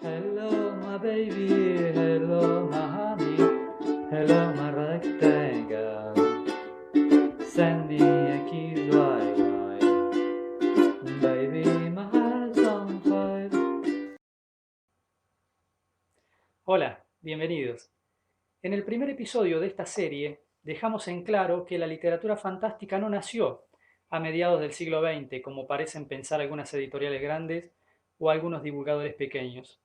Hello, my baby. Hello, my honey. Hello, my rectangle. Send me a kiss, why? Baby, my heart's on fire. Hola, bienvenidos. En el primer episodio de esta serie dejamos en claro que la literatura fantástica no nació a mediados del siglo XX, como parecen pensar algunas editoriales grandes o algunos divulgadores pequeños.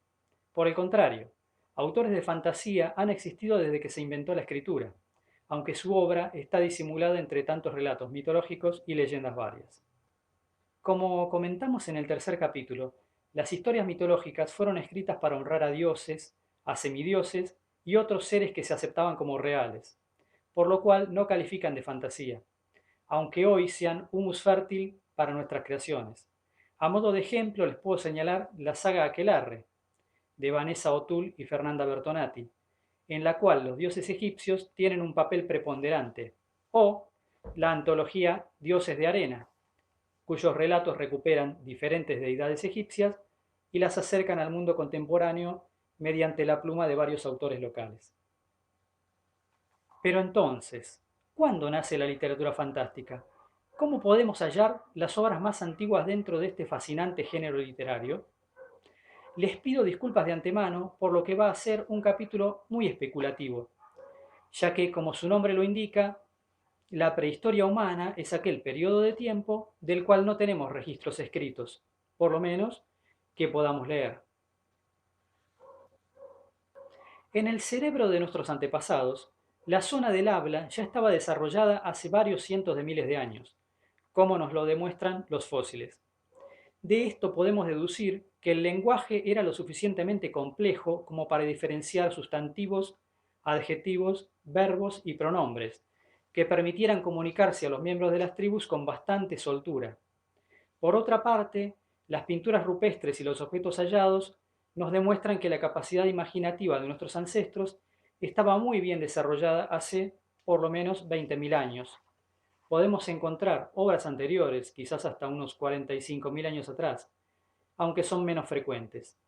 Por el contrario, autores de fantasía han existido desde que se inventó la escritura, aunque su obra está disimulada entre tantos relatos mitológicos y leyendas varias. Como comentamos en el tercer capítulo, las historias mitológicas fueron escritas para honrar a dioses, a semidioses y otros seres que se aceptaban como reales, por lo cual no califican de fantasía, aunque hoy sean humus fértil para nuestras creaciones. A modo de ejemplo les puedo señalar la saga Aquelarre, de Vanessa O'Toole y Fernanda Bertonati, en la cual los dioses egipcios tienen un papel preponderante, o la antología Dioses de Arena, cuyos relatos recuperan diferentes deidades egipcias y las acercan al mundo contemporáneo mediante la pluma de varios autores locales. Pero entonces, ¿cuándo nace la literatura fantástica? ¿Cómo podemos hallar las obras más antiguas dentro de este fascinante género literario? Les pido disculpas de antemano por lo que va a ser un capítulo muy especulativo, ya que, como su nombre lo indica, la prehistoria humana es aquel periodo de tiempo del cual no tenemos registros escritos, por lo menos que podamos leer. En el cerebro de nuestros antepasados, la zona del habla ya estaba desarrollada hace varios cientos de miles de años, como nos lo demuestran los fósiles. De esto podemos deducir que el lenguaje era lo suficientemente complejo como para diferenciar sustantivos, adjetivos, verbos y pronombres, que permitieran comunicarse a los miembros de las tribus con bastante soltura. Por otra parte, las pinturas rupestres y los objetos hallados nos demuestran que la capacidad imaginativa de nuestros ancestros estaba muy bien desarrollada hace por lo menos 20.000 años. Podemos encontrar obras anteriores, quizás hasta unos 45.000 años atrás, aunque son menos frecuentes.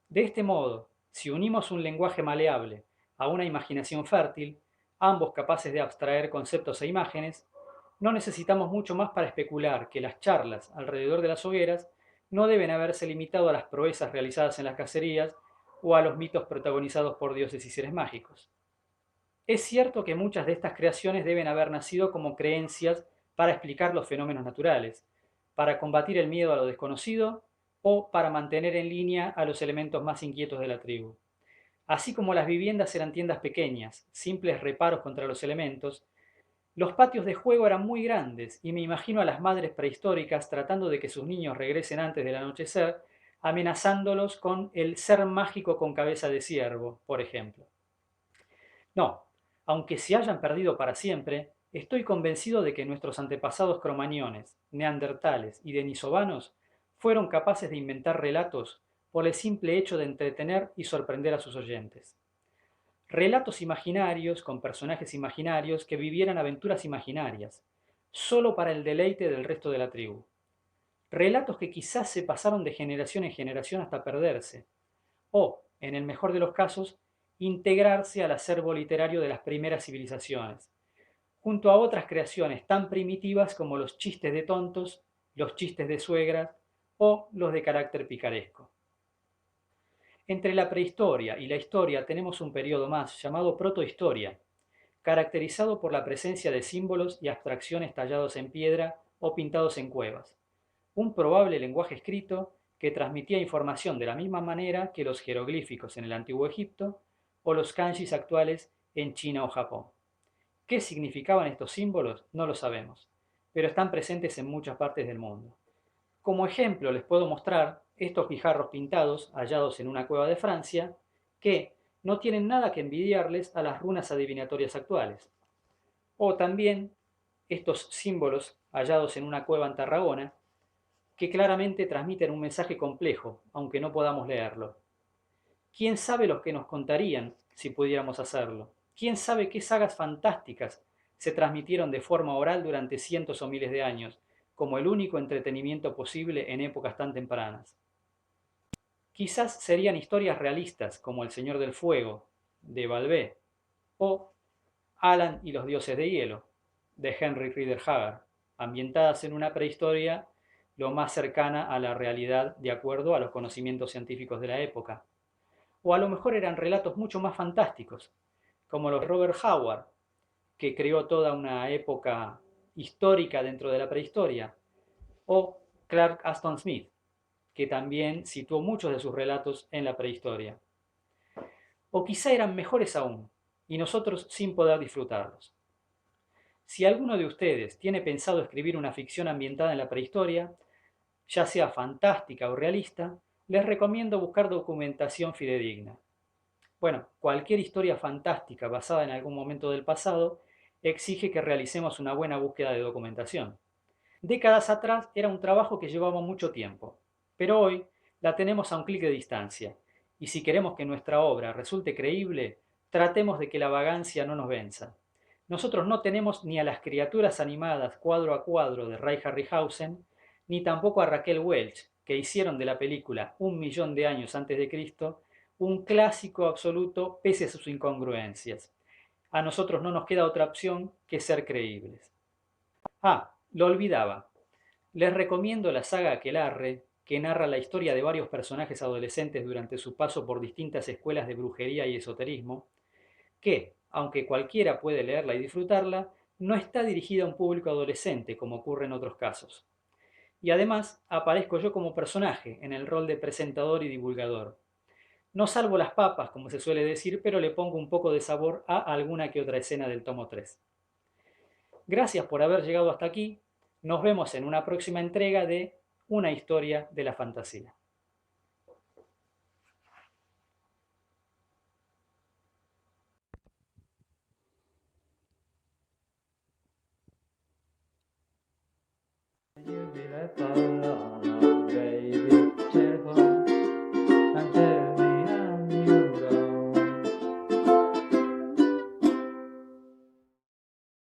De este modo, si unimos un lenguaje maleable a una imaginación fértil, ambos capaces de abstraer conceptos e imágenes, no necesitamos mucho más para especular que las charlas alrededor de las hogueras no deben haberse limitado a las proezas realizadas en las cacerías o a los mitos protagonizados por dioses y seres mágicos. Es cierto que muchas de estas creaciones deben haber nacido como creencias para explicar los fenómenos naturales, para combatir el miedo a lo desconocido o para mantener en línea a los elementos más inquietos de la tribu. Así como las viviendas eran tiendas pequeñas, simples reparos contra los elementos, los patios de juego eran muy grandes y me imagino a las madres prehistóricas tratando de que sus niños regresen antes del anochecer, amenazándolos con el ser mágico con cabeza de ciervo, por ejemplo. No, aunque se hayan perdido para siempre, estoy convencido de que nuestros antepasados cromañones, neandertales y denisovanos fueron capaces de inventar relatos por el simple hecho de entretener y sorprender a sus oyentes. Relatos imaginarios con personajes imaginarios que vivieran aventuras imaginarias, solo para el deleite del resto de la tribu. Relatos que quizás se pasaron de generación en generación hasta perderse, o, en el mejor de los casos, integrarse al acervo literario de las primeras civilizaciones, junto a otras creaciones tan primitivas como los chistes de tontos, los chistes de suegras o los de carácter picaresco. Entre la prehistoria y la historia tenemos un periodo más llamado protohistoria, caracterizado por la presencia de símbolos y abstracciones tallados en piedra o pintados en cuevas, un probable lenguaje escrito que transmitía información de la misma manera que los jeroglíficos en el antiguo Egipto o los kanjis actuales en China o Japón. ¿Qué significaban estos símbolos? No lo sabemos, pero están presentes en muchas partes del mundo. Como ejemplo les puedo mostrar estos guijarros pintados hallados en una cueva de Francia que no tienen nada que envidiarles a las runas adivinatorias actuales. O también estos símbolos hallados en una cueva en Tarragona que claramente transmiten un mensaje complejo, aunque no podamos leerlo. ¿Quién sabe lo que nos contarían si pudiéramos hacerlo? ¿Quién sabe qué sagas fantásticas se transmitieron de forma oral durante cientos o miles de años, como el único entretenimiento posible en épocas tan tempranas. Quizás serían historias realistas como El Señor del Fuego, de Balbé, o Alan y los dioses de hielo, de Henry Rider Haggard, ambientadas en una prehistoria lo más cercana a la realidad de acuerdo a los conocimientos científicos de la época. O a lo mejor eran relatos mucho más fantásticos, como los de Robert Howard, que creó toda una época histórica dentro de la prehistoria, o Clark Aston Smith, que también situó muchos de sus relatos en la prehistoria. O quizá eran mejores aún, y nosotros sin poder disfrutarlos. Si alguno de ustedes tiene pensado escribir una ficción ambientada en la prehistoria, ya sea fantástica o realista, les recomiendo buscar documentación fidedigna. Bueno, cualquier historia fantástica basada en algún momento del pasado exige que realicemos una buena búsqueda de documentación. Décadas atrás era un trabajo que llevaba mucho tiempo, pero hoy la tenemos a un clic de distancia, y si queremos que nuestra obra resulte creíble, tratemos de que la vagancia no nos venza. Nosotros no tenemos ni a las criaturas animadas cuadro a cuadro de Ray Harryhausen, ni tampoco a Raquel Welch, que hicieron de la película 1.000.000 de años antes de Cristo un clásico absoluto pese a sus incongruencias. A nosotros no nos queda otra opción que ser creíbles. Ah, lo olvidaba. Les recomiendo la saga Aquelarre, que narra la historia de varios personajes adolescentes durante su paso por distintas escuelas de brujería y esoterismo, que, aunque cualquiera puede leerla y disfrutarla, no está dirigida a un público adolescente como ocurre en otros casos. Y además aparezco yo como personaje en el rol de presentador y divulgador. No salvo las papas, como se suele decir, pero le pongo un poco de sabor a alguna que otra escena del tomo 3. Gracias por haber llegado hasta aquí. Nos vemos en una próxima entrega de Una historia de la fantasía.